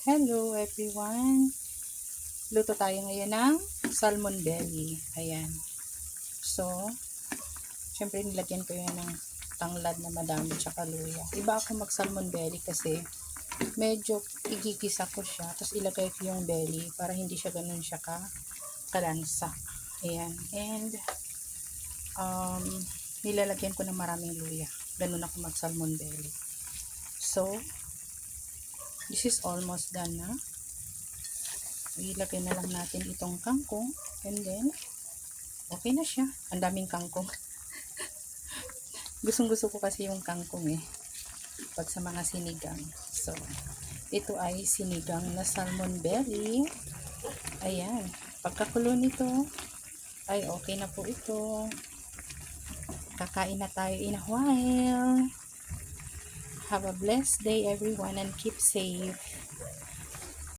Hello everyone! Luto tayo ngayon ng salmon belly. Ayan. So, syempre nilagyan ko yan ng tanglad na madami tsaka luya. Iba ako mag salmon belly kasi medyo igigisa ko siya. Tapos ilagay ko yung belly para hindi siya ganun siya kalansa. Ayan. And, um, nilalagyan ko ng maraming luya. Ganun ako mag salmon belly. So, this is almost done na. Ilagay na lang natin itong kangkong and then okay na siya. Ang daming kangkong. Gustong gusto ko kasi yung kangkong pag sa mga sinigang. So ito ay sinigang na salmon belly. Ayan, pagkakulo nito ay okay na po ito. Kakain na tayo in a while. Have a blessed day everyone and keep safe.